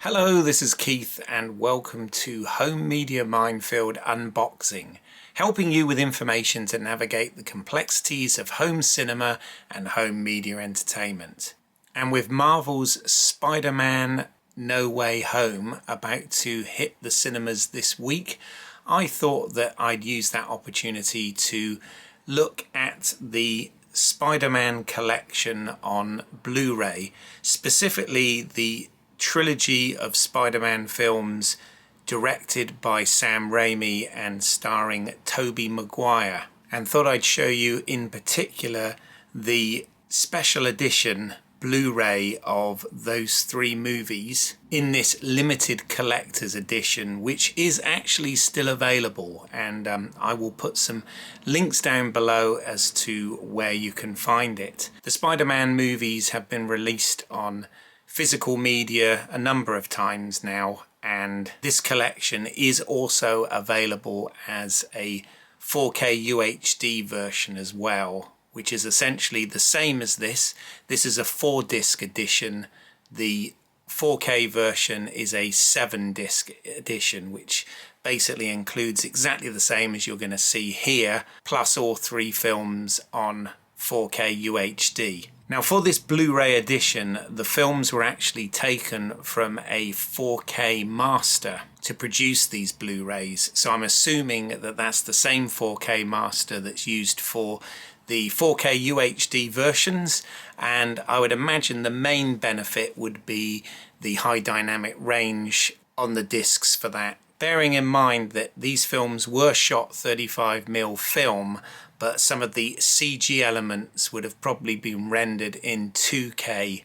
Hello, this is Keith and welcome to Home Media Minefield Unboxing, helping you with information to navigate the complexities of home cinema and home media entertainment. And with Marvel's Spider-Man No Way Home about to hit the cinemas this week, I thought that I'd use that opportunity to look at the Spider-Man collection on Blu-ray, specifically the trilogy of Spider-Man films directed by Sam Raimi and starring Tobey Maguire, and thought I'd show you in particular the special edition Blu-ray of those three movies in this limited collector's edition, which is actually still available, and I will put some links down below as to where you can find it. The Spider-Man movies have been released on physical media a number of times now, and this collection is also available as a 4K UHD version as well, which is essentially the same as this. This is a 4-disc edition. The 4K version is a 7-disc edition, which basically includes exactly the same as you're going to see here, plus all three films on 4K UHD. Now, for this Blu-ray edition, the films were actually taken from a 4K master to produce these Blu-rays. So I'm assuming that that's the same 4K master that's used for the 4K UHD versions, and I would imagine the main benefit would be the high dynamic range on the discs for that. Bearing in mind that these films were shot 35mm film, but some of the CG elements would have probably been rendered in 2K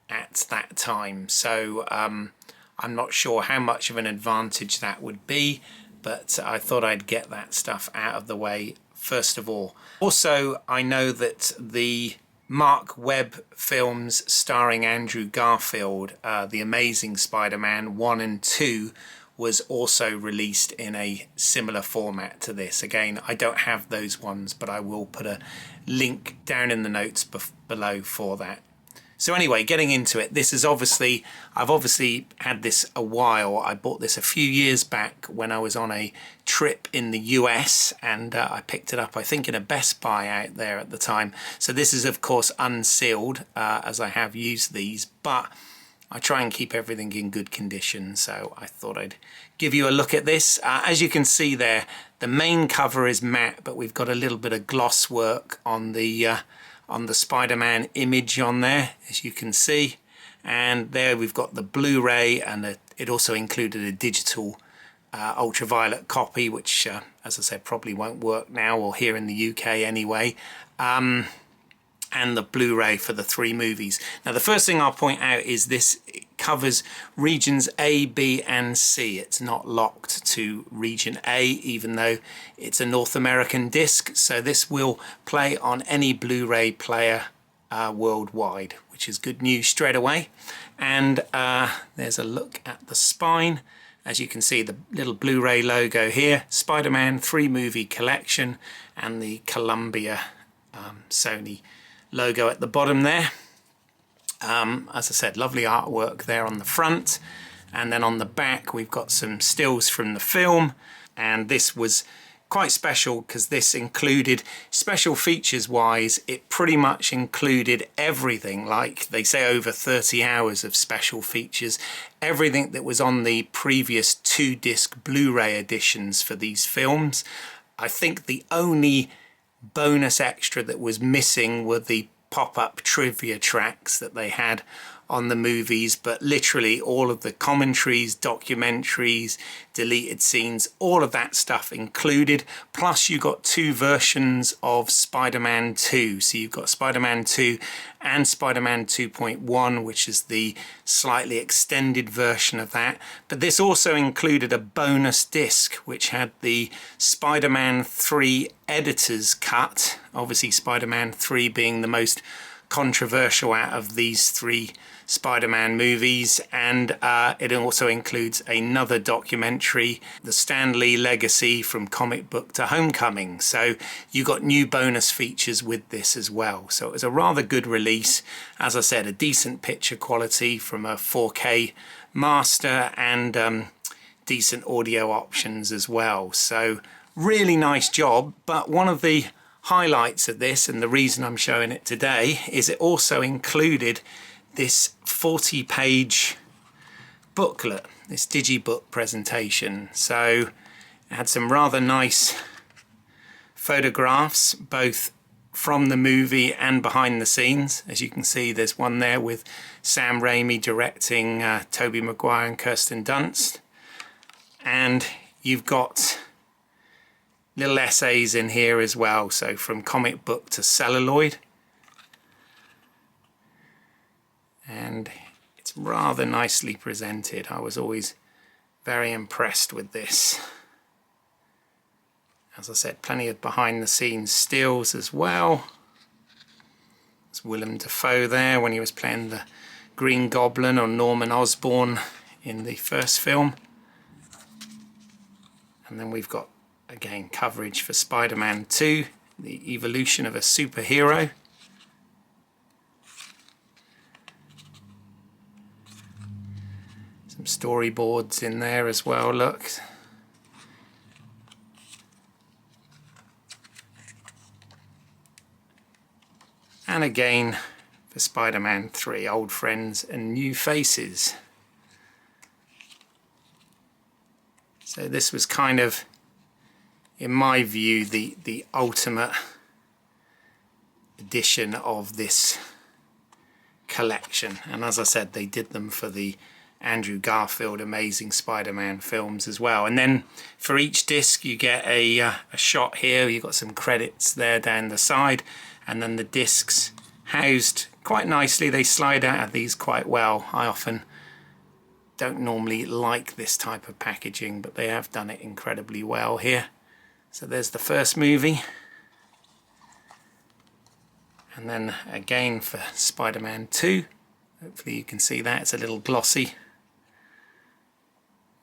at that time. So I'm not sure how much of an advantage that would be, but I thought I'd get that stuff out of the way first of all. Also, I know that the Mark Webb films starring Andrew Garfield, The Amazing Spider-Man 1 and 2, was also released in a similar format to this. Again, I don't have those ones, but I will put a link down in the notes below for that. So anyway, getting into it, this is I've obviously had this a while. I bought this a few years back when I was on a trip in the US, and I picked it up, I think, in a Best Buy out there at the time. So this is, of course, unsealed, as I have used these, but I try and keep everything in good condition, so I thought I'd give you a look at this. As you can see there, the main cover is matte, but we've got a little bit of gloss work on the Spider-Man image on there, as you can see. And there we've got the Blu-ray, and it also included a digital ultraviolet copy, which, as I said, probably won't work now, or here in the UK anyway. And the Blu-ray for the three movies. Now, the first thing I'll point out is this covers regions A, B and C. It's not locked to region A, even though it's a North American disc, so this will play on any Blu-ray player worldwide, which is good news straight away. And there's a look at the spine. As you can see, the little Blu-ray logo here, Spider-Man 3-movie collection, and the Columbia Sony logo at the bottom there. As I said, lovely artwork there on the front, and then on the back we've got some stills from the film. And this was quite special because this included, special features wise, it pretty much included everything. Like they say, over 30 hours of special features, everything that was on the previous 2-disc Blu-ray editions for these films. I think the only bonus extra that was missing were the pop-up trivia tracks that they had on the movies, but literally all of the commentaries, documentaries, deleted scenes, all of that stuff included. Plus you got 2 versions of Spider-Man 2. So you've got Spider-Man 2 and Spider-Man 2.1, which is the slightly extended version of that. But this also included a bonus disc which had the Spider-Man 3 editor's cut, obviously Spider-Man 3 being the most controversial out of these three Spider-Man movies, and it also includes another documentary, The Stan Lee Legacy from Comic Book to Homecoming. So you got new bonus features with this as well. So it was a rather good release. As I said, a decent picture quality from a 4K master, and decent audio options as well. So really nice job. But one of the highlights of this, and the reason I'm showing it today, is it also included this 40-page booklet, this digibook presentation. So it had some rather nice photographs, both from the movie and behind the scenes. As you can see, there's one there with Sam Raimi directing Tobey Maguire and Kirsten Dunst. And you've got little essays in here as well, so from comic book to celluloid. And it's rather nicely presented. I was always very impressed with this. As I said, plenty of behind the scenes stills as well. There's Willem Dafoe there when he was playing the Green Goblin, or Norman Osborn in the first film. And then we've got, again, coverage for Spider-Man 2, the evolution of a superhero. Some storyboards in there as well, look. And again, for Spider-Man 3, old friends and new faces. So this was kind of, in my view, the ultimate edition of this collection. And as I said, they did them for the Andrew Garfield Amazing Spider-Man films as well. And then for each disc you get a shot here. You've got some credits there down the side, and then the discs housed quite nicely. They slide out of these quite well. I often don't normally like this type of packaging, but they have done it incredibly well here. So there's the first movie, and then again for Spider-Man 2. Hopefully you can see that, it's a little glossy.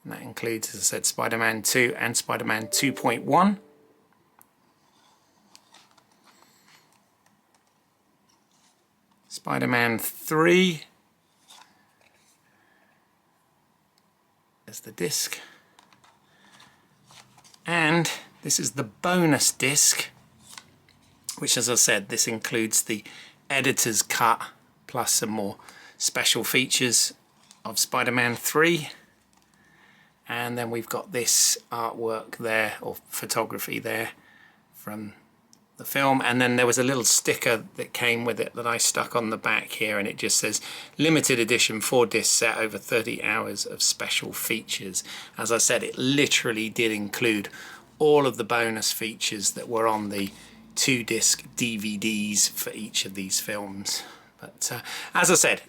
And that includes, as I said, Spider-Man 2 and Spider-Man 2.1. Spider-Man 3. There's the disc. And this is the bonus disc, which, as I said, this includes the editor's cut plus some more special features of Spider-Man 3. And then we've got this artwork there, or photography there, from the film. And then there was a little sticker that came with it that I stuck on the back here, and it just says limited edition 4-disc set, over 30 hours of special features. As I said, it literally did include all of the bonus features that were on the 2-disc DVDs for each of these films. But as I said,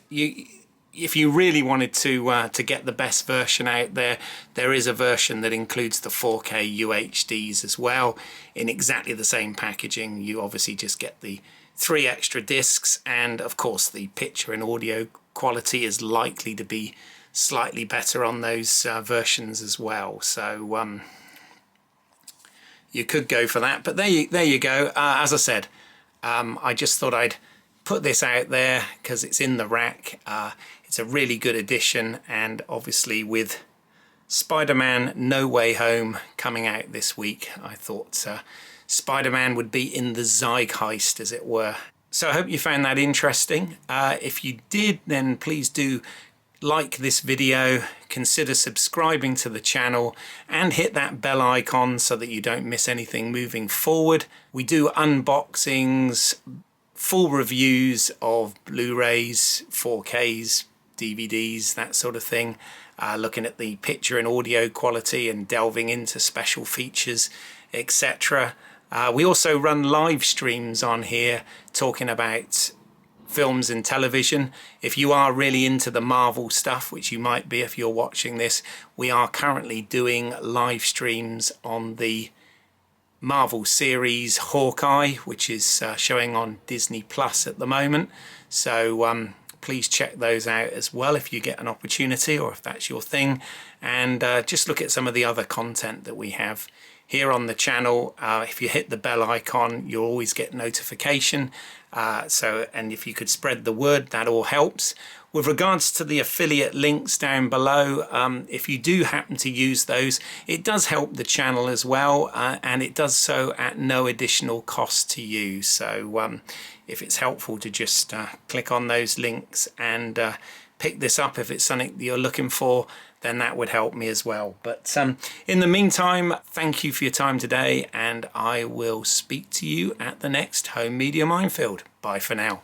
if you really wanted to get the best version out there, there is a version that includes the 4K UHDs as well, in exactly the same packaging. You obviously just get the 3 extra discs, and of course the picture and audio quality is likely to be slightly better on those versions as well. So you could go for that, but there you go. As I said, I just thought I'd put this out there because it's in the rack. It's a really good edition, and obviously with Spider-Man No Way Home coming out this week, I thought Spider-Man would be in the zeitgeist, as it were. So I hope you found that interesting. If you did, then please do like this video, consider subscribing to the channel, and hit that bell icon so that you don't miss anything moving forward. We do unboxings, full reviews of Blu-rays, 4Ks, DVDs, that sort of thing, looking at the picture and audio quality and delving into special features, etc. We also run live streams on here talking about films and television. If you are really into the Marvel stuff, which you might be if you're watching this, we are currently doing live streams on the Marvel series Hawkeye, which is showing on Disney Plus at the moment. So please check those out as well if you get an opportunity, or if that's your thing. And just look at some of the other content that we have here on the channel. If you hit the bell icon, you'll always get notification. And if you could spread the word, that all helps. With regards to the affiliate links down below, if you do happen to use those, it does help the channel as well, and it does so at no additional cost to you. So if it's helpful to just click on those links and pick this up if it's something that you're looking for, then that would help me as well. But in the meantime, thank you for your time today, and I will speak to you at the next Home Media Minefield. Bye for now.